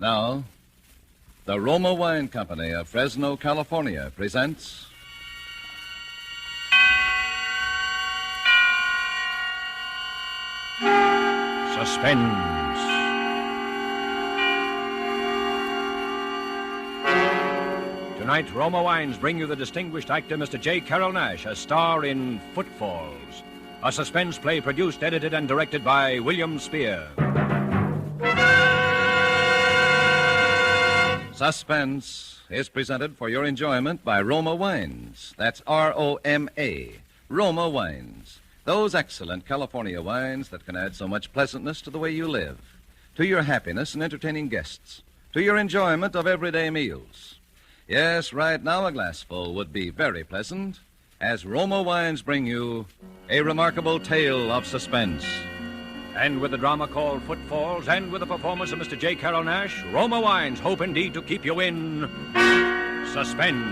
Now, the Roma Wine Company of Fresno, California presents... Suspense. Tonight, Roma Wines bring you the distinguished actor Mr. J. Carroll Nash, a star in Footfalls, a suspense play produced, edited, and directed by William Spear. Suspense is presented for your enjoyment by Roma Wines. That's R-O-M-A, Roma Wines. Those excellent California wines that can add so much pleasantness to the way you live, to your happiness in entertaining guests, to your enjoyment of everyday meals. Yes, right now a glassful would be very pleasant as Roma Wines bring you a remarkable tale of suspense. And with the drama called Footfalls and with the performance of Mr. J. Carroll Nash, Roma Wines hope indeed to keep you in suspense.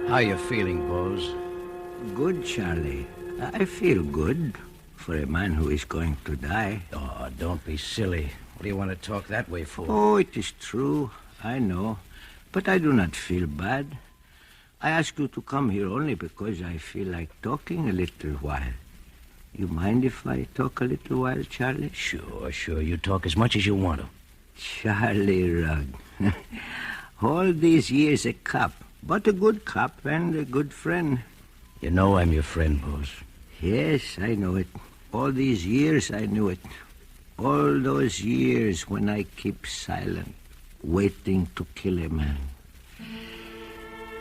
How you feeling, Bose? Good, Charlie. I feel good for a man who is going to die. Oh, don't be silly. What do you want to talk that way for? Oh, it is true. I know. But I do not feel bad. I ask you to come here only because I feel like talking a little while. You mind if I talk a little while, Charlie? Sure. You talk as much as you want to. Charlie Rugg. All these years a cop. But a good cop and a good friend. You know I'm your friend, Bose. Yes, I know it. All these years I knew it. All those years when I keep silent, waiting to kill a man.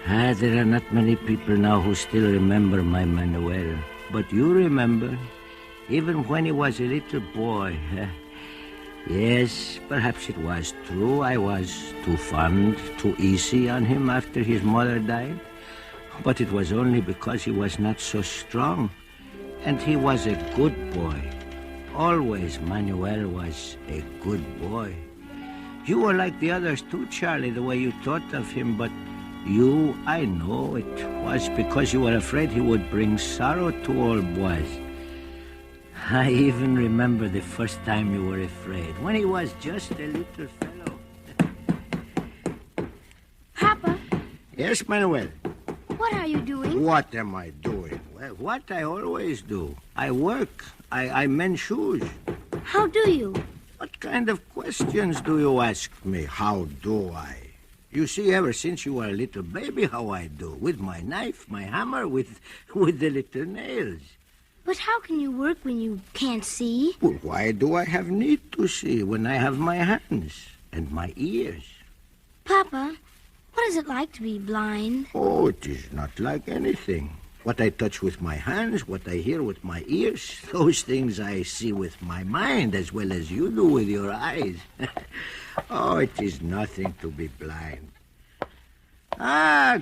There are not many people now who still remember my Manuel. But you remember, even when he was a little boy. Yes, perhaps it was true. I was too fond, too easy on him after his mother died. But it was only because he was not so strong. And he was a good boy. Always Manuel was a good boy. You were like the others too, Charlie, the way you thought of him. But you, I know it was because you were afraid he would bring sorrow to all boys. I even remember the first time you were afraid, when he was just a little fellow. Papa? Yes, Manuel? What are you doing? What am I doing? Well, what I always do. I work. I mend shoes. How do you? What kind of questions do you ask me? How do I? You see, ever since you were a little baby, how I do. With my knife, my hammer, with the little nails. But how can you work when you can't see? Well, why do I have need to see when I have my hands and my ears? Papa, what is it like to be blind? Oh, it is not like anything. What I touch with my hands, what I hear with my ears, those things I see with my mind as well as you do with your eyes. Oh, it is nothing to be blind.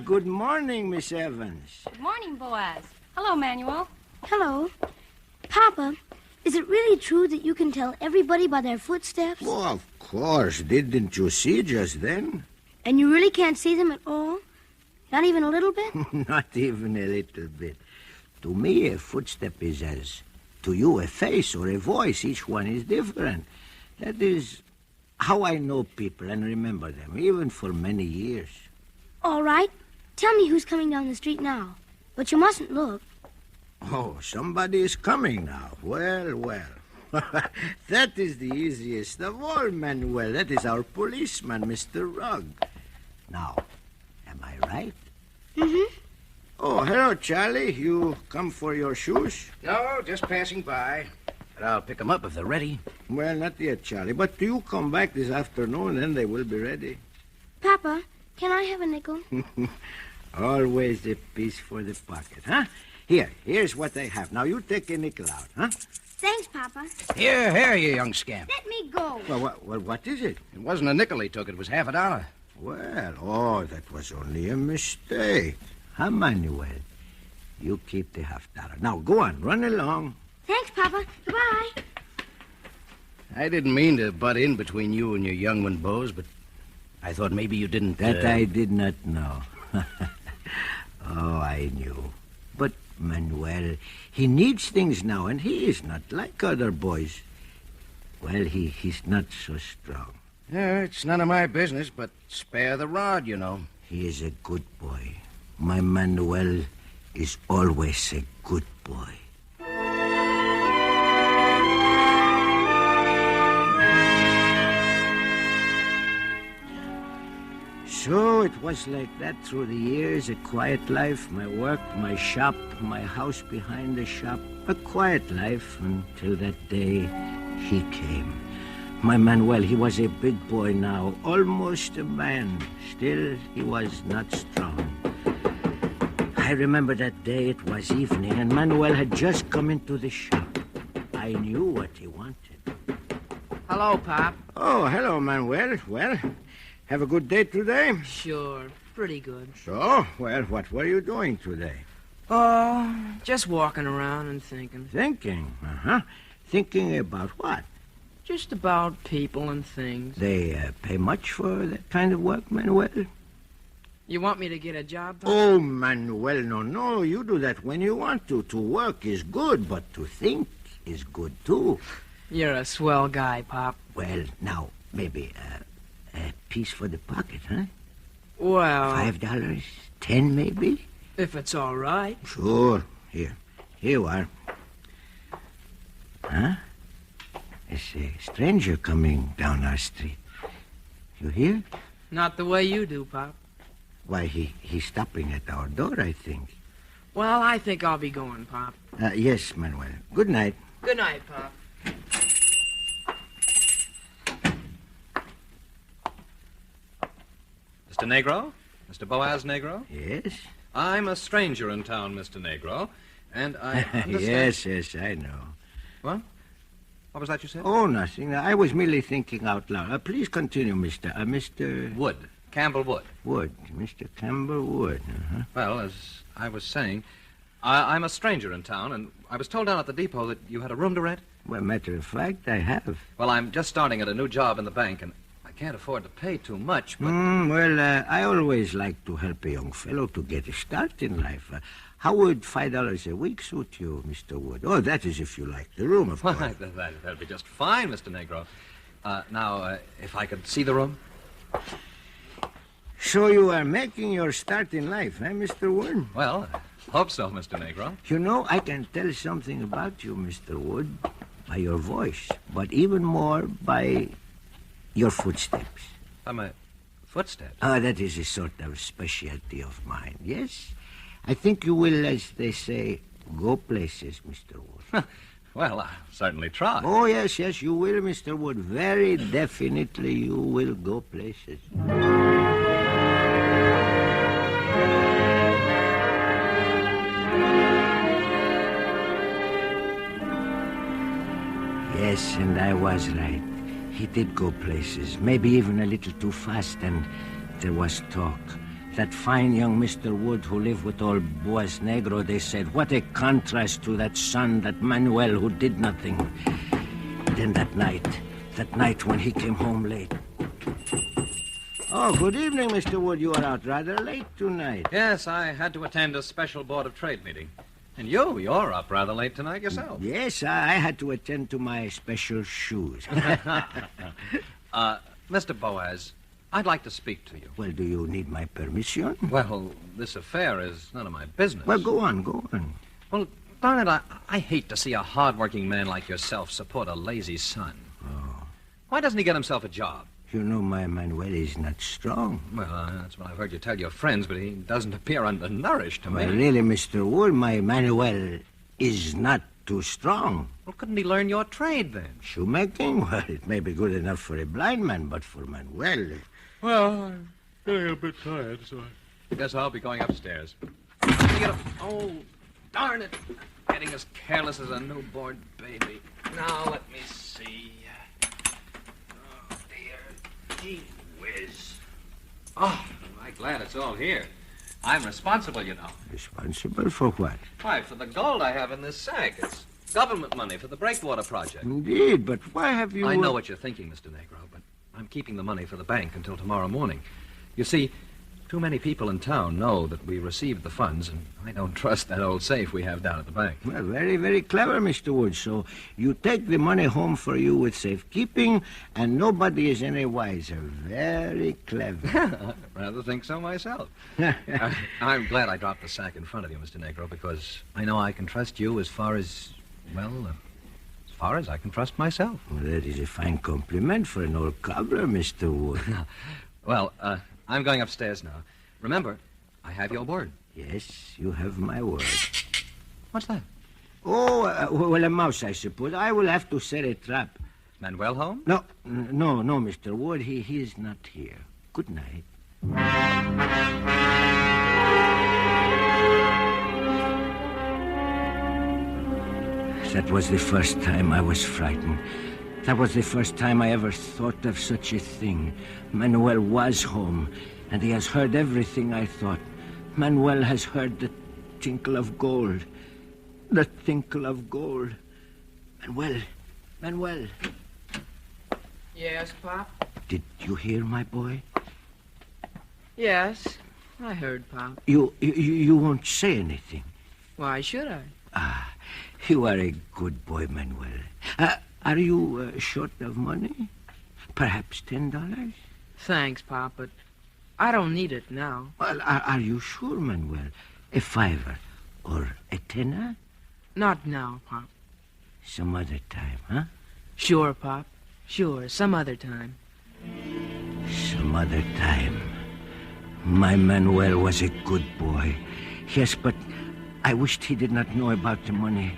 Good morning, Miss Evans. Good morning, Boaz. Hello, Manuel. Hello. Papa, is it really true that you can tell everybody by their footsteps? Oh, of course. Didn't you see just then? And you really can't see them at all? Not even a little bit? Not even a little bit. To me, a footstep is as to you a face or a voice. Each one is different. That is how I know people and remember them, even for many years. All right. Tell me who's coming down the street now. But you mustn't look. Oh, somebody is coming now. Well. That is the easiest of all, Manuel. That is our policeman, Mr. Rugg. Now, am I right? Mm-hmm. Oh, hello, Charlie. You come for your shoes? No, just passing by. But I'll pick them up if they're ready. Well, not yet, Charlie. But you come back this afternoon, then they will be ready. Papa, can I have a nickel? Always a piece for the pocket, huh? Here's what I have. Now, you take a nickel out, huh? Thanks, Papa. Here, you young scamp. Let me go. Well, what is it? It wasn't a nickel he took. It was $50. Well, that was only a mistake. Huh, Manuel? You keep the $50. Now, go on. Run along. Thanks, Papa. Goodbye. I didn't mean to butt in between you and your young one, Bose, but I thought maybe you didn't... That I did not know. Oh, I knew. But Manuel, he needs things now, and he is not like other boys. Well, he's not so strong. Yeah, it's none of my business, but spare the rod, you know. He is a good boy. My Manuel is always a good boy. So it was like that through the years, a quiet life, my work, my shop, my house behind the shop. A quiet life until that day he came. My Manuel, he was a big boy now, almost a man. Still, he was not strong. I remember that day, it was evening, and Manuel had just come into the shop. I knew what he wanted. Hello, Pop. Oh, hello, Manuel. Well, have a good day today? Sure, pretty good. So, well, what were you doing today? Oh, just walking around and thinking. Thinking? Uh-huh. Thinking about what? Just about people and things. They pay much for that kind of work, Manuel? You want me to get a job, Pop? Oh, Manuel, no. You do that when you want to. To work is good, but to think is good, too. You're a swell guy, Pop. Well, now, maybe a piece for the pocket, huh? Well... $5, 10 maybe? If it's all right. Sure. Here you are. Huh? There's a stranger coming down our street. You hear? Not the way you do, Pop. Why, he's stopping at our door, I think. Well, I think I'll be going, Pop. Yes, Manuel. Good night. Good night, Pop. Mr. Negro? Mr. Boaz Negro? Yes? I'm a stranger in town, Mr. Negro, and I understand... Yes, I know. What? What was that you said? Oh, nothing. I was merely thinking out loud. Please continue, Mr. Wood. Campbell Wood. Wood. Mr. Campbell Wood. Uh-huh. Well, as I was saying, I'm a stranger in town, and I was told down at the depot that you had a room to rent. Well, matter of fact, I have. Well, I'm just starting at a new job in the bank, and I can't afford to pay too much, but... I always like to help a young fellow to get a start in life. How would $5 a week suit you, Mr. Wood? Oh, that is if you like the room, of course. That'd be just fine, Mr. Negro. Now, if I could see the room? So you are making your start in life, eh, Mr. Wood? Well, I hope so, Mr. Negro. You know, I can tell something about you, Mr. Wood, by your voice, but even more by your footsteps. By my footsteps? That is a sort of specialty of mine, yes? I think you will, as they say, go places, Mr. Wood. Well, I'll certainly try. Oh, yes, you will, Mr. Wood. Very definitely you will go places. Yes, and I was right. He did go places, maybe even a little too fast, and there was talk. That fine young Mr. Wood who lived with old Boaz Negro, they said, what a contrast to that son, that Manuel, who did nothing. Then that night when he came home late. Oh, good evening, Mr. Wood. You are out rather late tonight. Yes, I had to attend a special Board of Trade meeting. And you're up rather late tonight yourself. Yes, I had to attend to my special shoes. Mr. Boaz, I'd like to speak to you. Well, do you need my permission? Well, this affair is none of my business. Well, go on. Well, darn it, I hate to see a hard-working man like yourself support a lazy son. Oh. Why doesn't he get himself a job? You know, my Manuel is not strong. Well, that's what I've heard you tell your friends, but he doesn't appear undernourished to me. Well, really, Mr. Wood, my Manuel is not too strong. Well, couldn't he learn your trade, then? Shoemaking? Well, it may be good enough for a blind man, but for Manuel... Well, I'm getting a bit tired, so I guess I'll be going upstairs. Oh, darn it. Getting as careless as a newborn baby. Now, let me see. Oh, dear. Gee whiz. Oh, I'm glad it's all here. I'm responsible, you know. Responsible for what? Why, for the gold I have in this sack. It's government money for the breakwater project. Indeed, but why have you... I know what you're thinking, Mr. Negro, but I'm keeping the money for the bank until tomorrow morning. You see, too many people in town know that we received the funds, and I don't trust that old safe we have down at the bank. Well, very, very clever, Mr. Wood. So you take the money home for you with safekeeping, and nobody is any wiser. Very clever. I rather think so myself. I'm glad I dropped the sack in front of you, Mr. Negro, because I know I can trust you as far as I can trust myself. Well, that is a fine compliment for an old cobbler, Mr. Wood. Well, I'm going upstairs now. Remember, I have your word. Yes, you have my word. What's that? Oh, well, a mouse, I suppose. I will have to set a trap. Manuel home? No, Mr. Wood. He is not here. Good night. That was the first time I was frightened. That was the first time I ever thought of such a thing. Manuel was home, and he has heard everything I thought. Manuel has heard the tinkle of gold. The tinkle of gold. Manuel. Yes, Pop? Did you hear, my boy? Yes, I heard, Pop. You won't say anything. Why should I? You are a good boy, Manuel. Are you short of money? Perhaps $10? Thanks, Pop, but I don't need it now. Well, are you sure, Manuel? A $5 or a $10? Not now, Pop. Some other time, huh? Sure, Pop. Sure, some other time. Some other time. My Manuel was a good boy. Yes, but I wished he did not know about the money.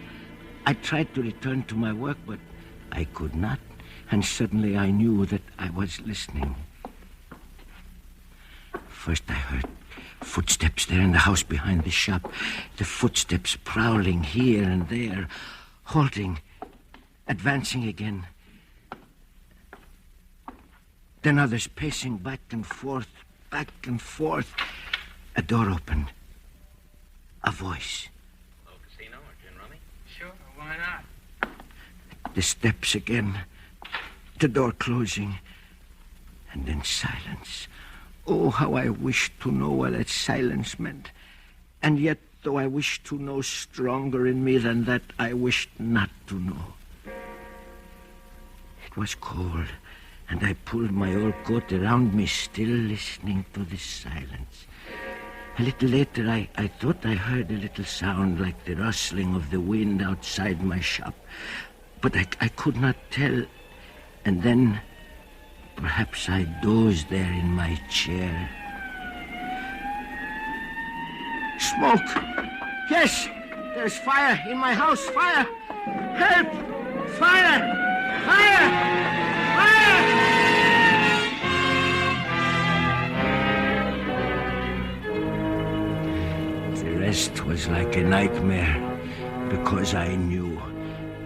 I tried to return to my work, but I could not. And suddenly I knew that I was listening. First I heard footsteps there in the house behind the shop. The footsteps prowling here and there, halting, advancing again. Then others pacing back and forth, back and forth. A door opened. A voice. Little casino or gin rummy? Sure, why not? The steps again. The door closing. And then silence. Oh, how I wished to know what that silence meant. And yet, though I wished to know stronger in me than that, I wished not to know. It was cold, and I pulled my old coat around me, still listening to the silence. A little later, I thought I heard a little sound like the rustling of the wind outside my shop. But I could not tell. And then, perhaps I dozed there in my chair. Smoke! Yes! There's fire in my house! Fire! Help! Fire! Fire! Fire! The rest was like a nightmare, because I knew.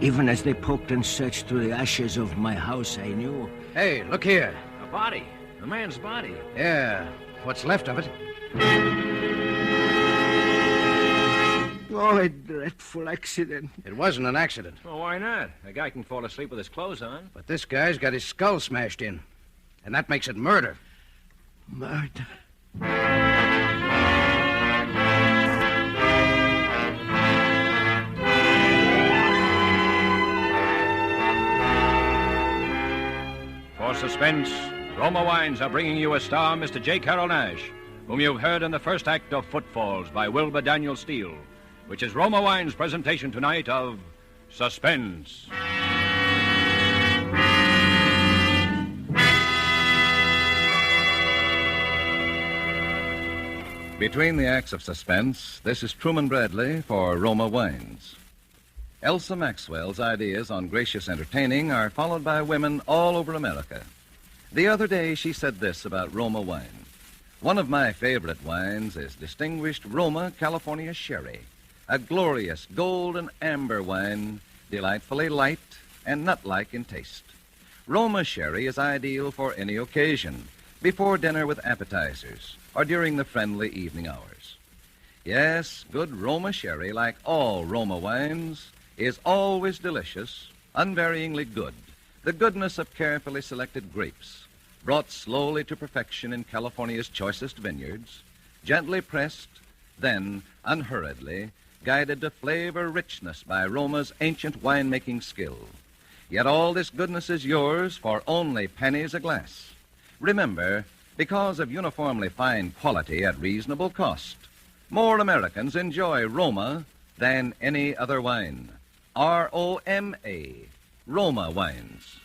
Even as they poked and searched through the ashes of my house, I knew. Hey, look here. A body. A man's body. Yeah, what's left of it. Oh, a dreadful accident. It wasn't an accident. Well, why not? A guy can fall asleep with his clothes on. But this guy's got his skull smashed in. And that makes it murder. Murder. For Suspense, Roma Wines are bringing you a star, Mr. J. Carroll Nash, whom you've heard in the first act of Footfalls by Wilbur Daniel Steele, which is Roma Wines' presentation tonight of Suspense. Between the acts of Suspense, this is Truman Bradley for Roma Wines. Elsa Maxwell's ideas on gracious entertaining are followed by women all over America. The other day, she said this about Roma wine. One of my favorite wines is distinguished Roma California Sherry, a glorious golden amber wine, delightfully light and nut-like in taste. Roma Sherry is ideal for any occasion, before dinner with appetizers, or during the friendly evening hours. Yes, good Roma Sherry, like all Roma wines, is always delicious, unvaryingly good, the goodness of carefully selected grapes, brought slowly to perfection in California's choicest vineyards, gently pressed, then unhurriedly guided to flavor richness by Roma's ancient winemaking skill. Yet all this goodness is yours for only pennies a glass. Remember, because of uniformly fine quality at reasonable cost, more Americans enjoy Roma than any other wine. R-O-M-A, Roma Wines.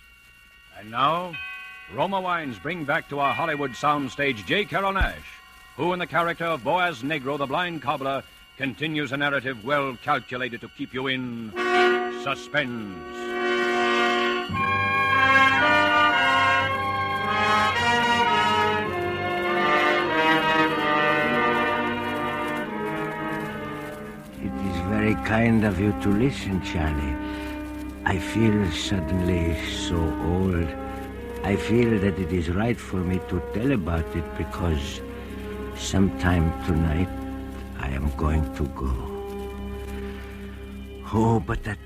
And now, Roma Wines bring back to our Hollywood soundstage J. Carrol Naish, who, in the character of Boaz Negro, the blind cobbler, continues a narrative well calculated to keep you in suspense. It is very kind of you to listen, Charlie. I feel suddenly so old. I feel that it is right for me to tell about it because sometime tonight I am going to go. Oh, but that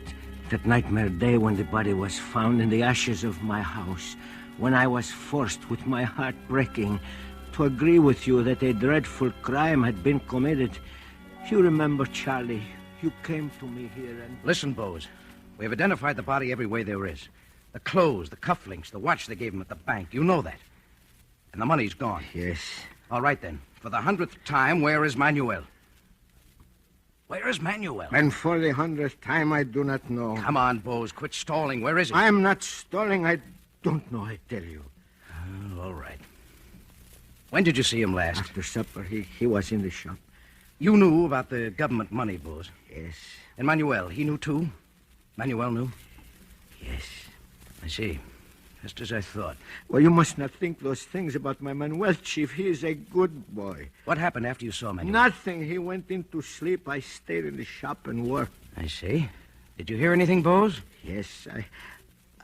nightmare day when the body was found in the ashes of my house, when I was forced with my heart breaking to agree with you that a dreadful crime had been committed. You remember, Charlie, you came to me here and... Listen, Bose. We have identified the body every way there is. The clothes, the cufflinks, the watch they gave him at the bank. You know that. And the money's gone. Yes. All right, then. For the 100th time, where is Manuel? Where is Manuel? And for the 100th time, I do not know. Come on, Bose. Quit stalling. Where is he? I am not stalling. I don't know, I tell you. Oh, all right. When did you see him last? After supper, he was in the shop. You knew about the government money, Bose. Yes. And Manuel, he knew too? Manuel knew? Yes. I see. Just as I thought. Well, you must not think those things about my Manuel, Chief. He is a good boy. What happened after you saw Manuel? Nothing. He went into sleep. I stayed in the shop and worked. I see. Did you hear anything, Bose? Yes,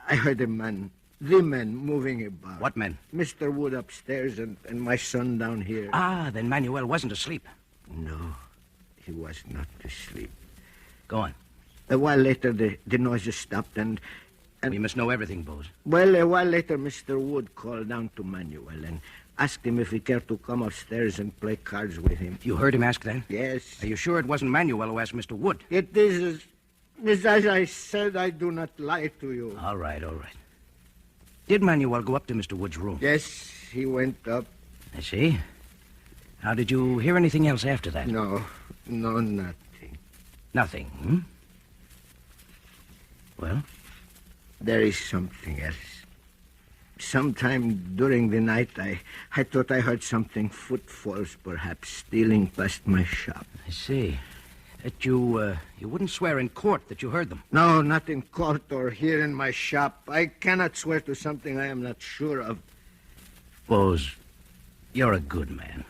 I heard the men moving about. What men? Mr. Wood upstairs and my son down here. Ah, then Manuel wasn't asleep. No, he was not asleep. Go on. A while later, the noises stopped and... We must know everything, Bose. Well, a while later, Mr. Wood called down to Manuel and asked him if he cared to come upstairs and play cards with him. You heard him ask that? Yes. Are you sure it wasn't Manuel who asked Mr. Wood? It is as I said. I do not lie to you. All right, all right. Did Manuel go up to Mr. Wood's room? Yes, he went up. I see. Now, did you hear anything else after that? No, nothing. Nothing, hmm? Well? There is something else. Sometime during the night, I thought I heard something, footfalls perhaps, stealing past my shop. I see. That you wouldn't swear in court that you heard them? No, not in court or here in my shop. I cannot swear to something I am not sure of. Bose, you're a good man.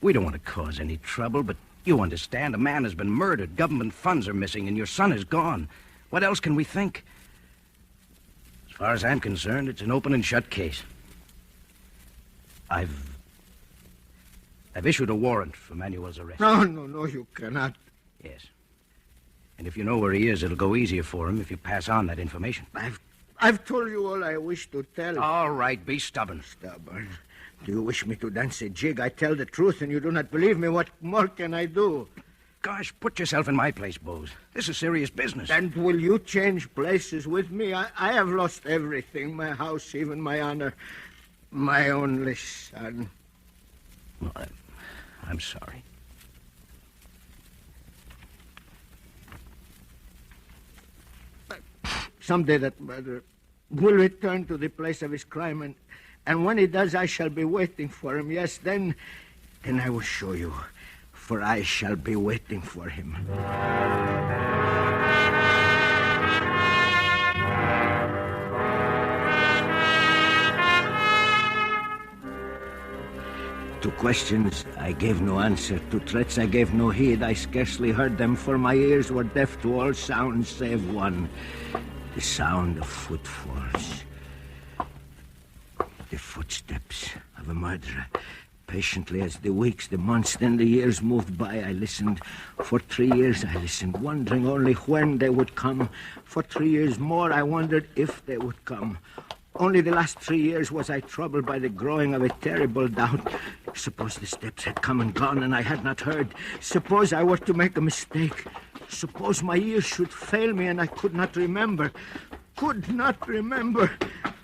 We don't want to cause any trouble, but you understand a man has been murdered, government funds are missing, and your son is gone. What else can we think? As far as I'm concerned, it's an open and shut case. I've issued a warrant for Manuel's arrest. No, you cannot. Yes. And if you know where he is, it'll go easier for him if you pass on that information. I've told you all I wish to tell. All right, be stubborn. Stubborn? Do you wish me to dance a jig? I tell the truth and you do not believe me. What more can I do? Gosh, put yourself in my place, Bose. This is serious business. And will you change places with me? I have lost everything. My house, even my honor. My only son. Well, I'm sorry. Someday that murderer will return to the place of his crime, and when he does, I shall be waiting for him. Yes, then I will show you, for I shall be waiting for him. To questions, I gave no answer. To threats, I gave no heed. I scarcely heard them, for my ears were deaf to all sounds save one. The sound of footfalls. The footsteps of a murderer. Patiently as the weeks, the months, then the years moved by, I listened. For 3 years I listened, wondering only when they would come. For 3 years more I wondered if they would come. Only the last 3 years was I troubled by the growing of a terrible doubt. Suppose the steps had come and gone and I had not heard. Suppose I were to make a mistake. Suppose my ears should fail me and I could not remember. Could not remember.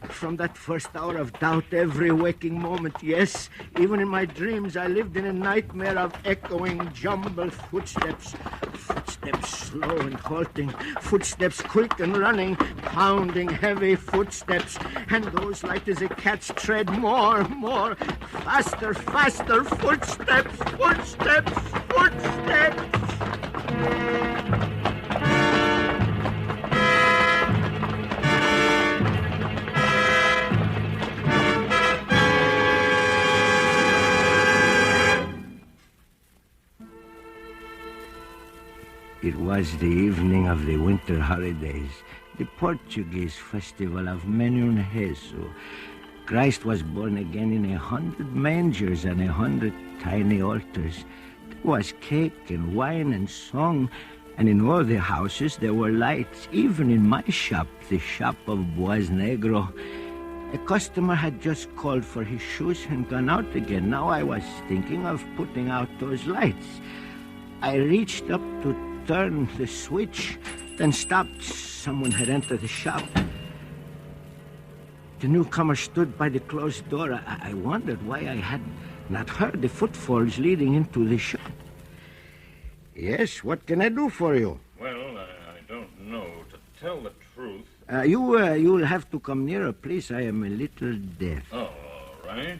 From that first hour of doubt, every waking moment, yes, even in my dreams, I lived in a nightmare of echoing, jumbled footsteps. Footsteps slow and halting, footsteps quick and running, pounding heavy footsteps, and those light as a cat's tread, more, faster, footsteps, footsteps. It was the evening of the winter holidays, the Portuguese festival of Menunheso. Christ was born again in 100 mangers and 100 tiny altars. There was cake and wine and song, and in all the houses there were lights, even in my shop, the shop of Boaz Negro. A customer had just called for his shoes and gone out again. Now I was thinking of putting out those lights. I reached up to turn the switch, then stopped. Someone had entered the shop. The newcomer stood by the closed door. I wondered why I had not heard the footfalls leading into the shop. Yes, what can I do for you? Well, I don't know. To tell the truth... You'll have to come nearer, please. I am a little deaf. Oh, all right.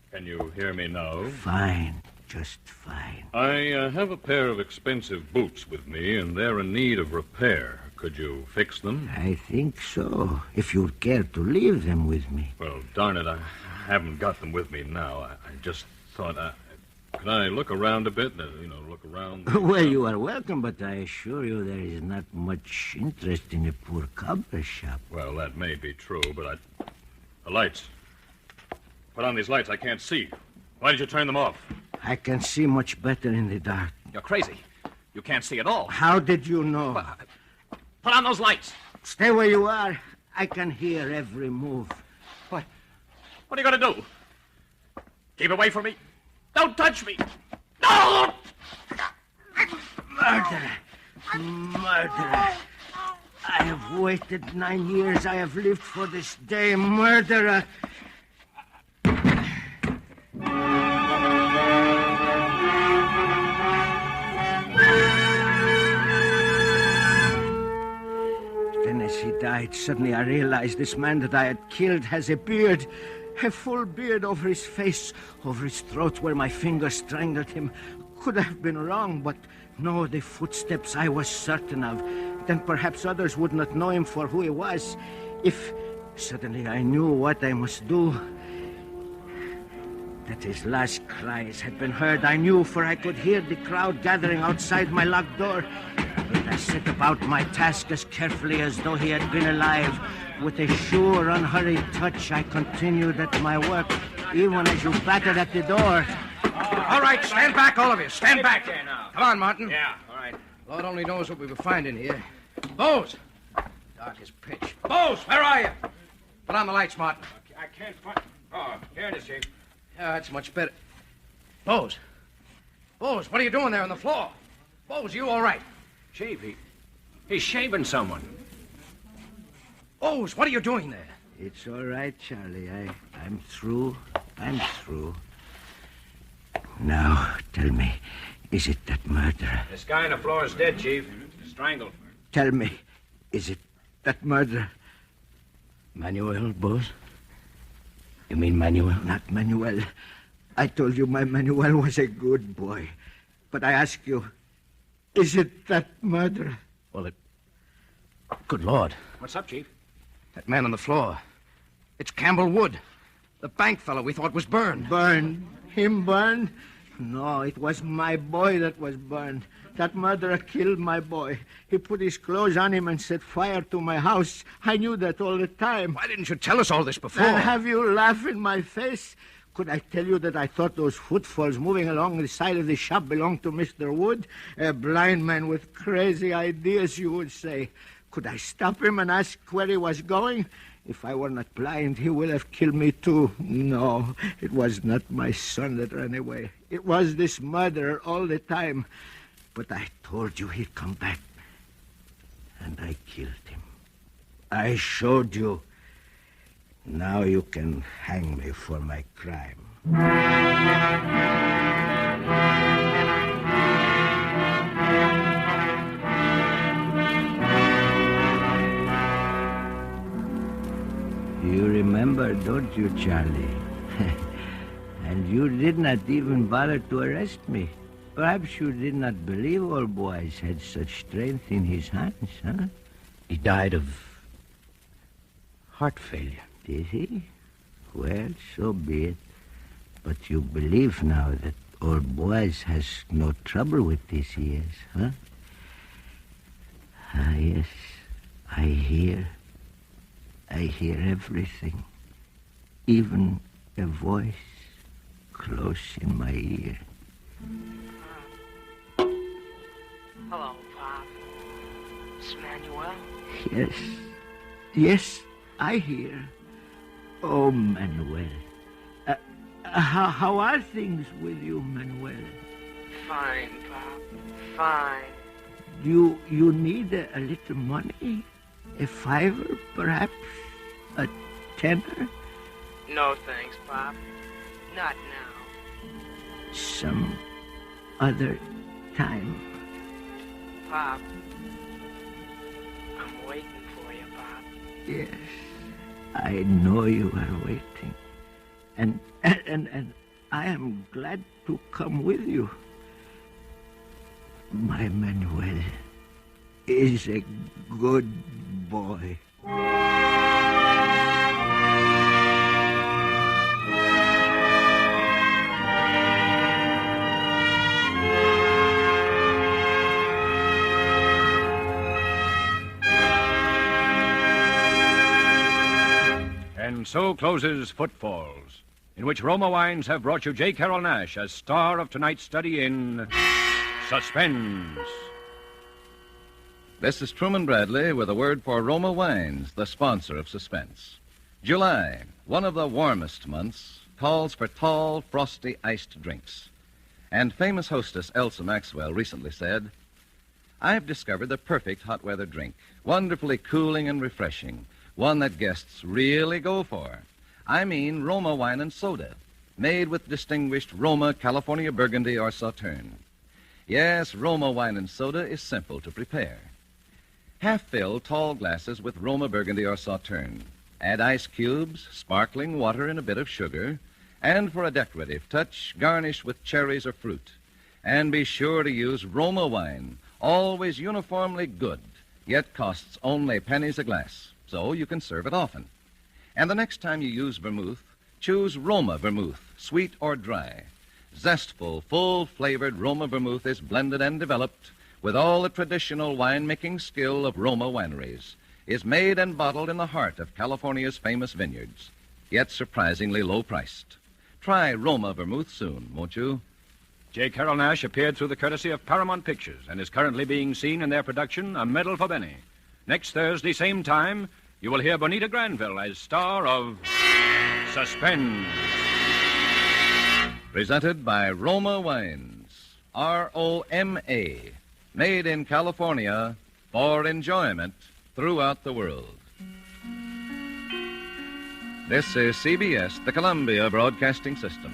Can you hear me now? Fine, just fine. I have a pair of expensive boots with me, and they're in need of repair. Could you fix them? I think so, if you'd care to leave them with me. Well, darn it, I haven't got them with me now. I just thought, could I look around a bit? Look around? Well, you are welcome, but I assure you there is not much interest in a poor cobbler's shop. Well, that may be true, but the lights... Put on these lights. I can't see. Why did you turn them off? I can see much better in the dark. You're crazy. You can't see at all. How did you know? Put on those lights. Stay where you are. I can hear every move. What are you going to do? Keep away from me. Don't touch me. No! Murderer. I have waited 9 years. I have lived for this day. Murderer. Then as he died, suddenly I realized this man that I had killed has a beard. A full beard over his face, over his throat where my fingers strangled him. Could have been wrong, but no, the footsteps I was certain of. Then perhaps others would not know him for who he was. If suddenly I knew what I must do. That his last cries had been heard, I knew, for I could hear the crowd gathering outside my locked door. But I set about my task as carefully as though he had been alive. With a sure, unhurried touch, I continued at my work, even as you battered at the door. All right, stand back, all of you. Stand back. There now. Come on, Martin. Yeah, all right. Lord only knows what we will find in here. Bose! Dark as pitch. Bose, where are you? Put on the lights, Martin. I can't find... Oh, here it is, Chief. Yeah, that's much better. Bose! Bose, what are you doing there on the floor? Bose, you all right? Chief, he's shaving someone. Bose, what are you doing there? It's all right, Charlie. I'm through. I'm through. Now, tell me, is it that murderer? This guy on the floor is dead, Chief. Strangled. Tell me, is it that murderer? Manuel, Bose? You mean Manuel? Not Manuel. I told you my Manuel was a good boy. But I ask you, is it that murderer? Well, good Lord. What's up, Chief? That man on the floor. It's Campbell Wood. The bank fellow we thought was burned. Burned? Him burned? No, it was my boy that was burned. That murderer killed my boy. He put his clothes on him and set fire to my house. I knew that all the time. Why didn't you tell us all this before? And have you laugh in my face? Could I tell you that I thought those footfalls moving along the side of the shop belonged to Mr. Wood? A blind man with crazy ideas, you would say. Could I stop him and ask where he was going? If I were not blind, he would have killed me too. No, it was not my son that ran away. It was this murderer all the time. But I told you he'd come back. And I killed him. I showed you. Now you can hang me for my crime. You remember, don't you, Charlie? And you did not even bother to arrest me. Perhaps you did not believe old Boaz had such strength in his hands, huh? He died of heart failure. Did he? Well, so be it. But you believe now that old Boaz has no trouble with these ears, huh? Ah, yes, I hear. I hear everything. Even a voice close in my ear. Hello, Pop. It's Manuel. Yes. Yes, I hear. Oh, Manuel. How are things with you, Manuel? Fine, Pop. Fine. You need a little money? A $5, perhaps? A $10? No thanks, Pop. Not now. Some other time. Pop. I'm waiting for you, Pop. Yes, I know you are waiting. And I am glad to come with you. My Manuel is a good boy. And so closes Footfalls, in which Roma Wines have brought you J. Carrol Naish as star of tonight's study in Suspense. This is Truman Bradley with a word for Roma Wines, the sponsor of Suspense. July, one of the warmest months, calls for tall, frosty, iced drinks. And famous hostess Elsa Maxwell recently said, "I've discovered the perfect hot weather drink, wonderfully cooling and refreshing, one that guests really go for. I mean Roma wine and soda, made with distinguished Roma California Burgundy or Sauterne. Yes, Roma wine and soda is simple to prepare. Half-fill tall glasses with Roma Burgundy or Sauterne. Add ice cubes, sparkling water, and a bit of sugar. And for a decorative touch, garnish with cherries or fruit. And be sure to use Roma wine, always uniformly good, yet costs only pennies a glass, so you can serve it often. And the next time you use vermouth, choose Roma vermouth, sweet or dry. Zestful, full-flavored Roma vermouth is blended and developed with all the traditional wine-making skill of Roma wineries, is made and bottled in the heart of California's famous vineyards, yet surprisingly low-priced. Try Roma vermouth soon, won't you?" J. Carrol Naish appeared through the courtesy of Paramount Pictures and is currently being seen in their production, A Medal for Benny. Next Thursday, same time, you will hear Bonita Granville as star of Suspense. Presented by Roma Wines, R-O-M-A, made in California for enjoyment throughout the world. This is CBS, the Columbia Broadcasting System.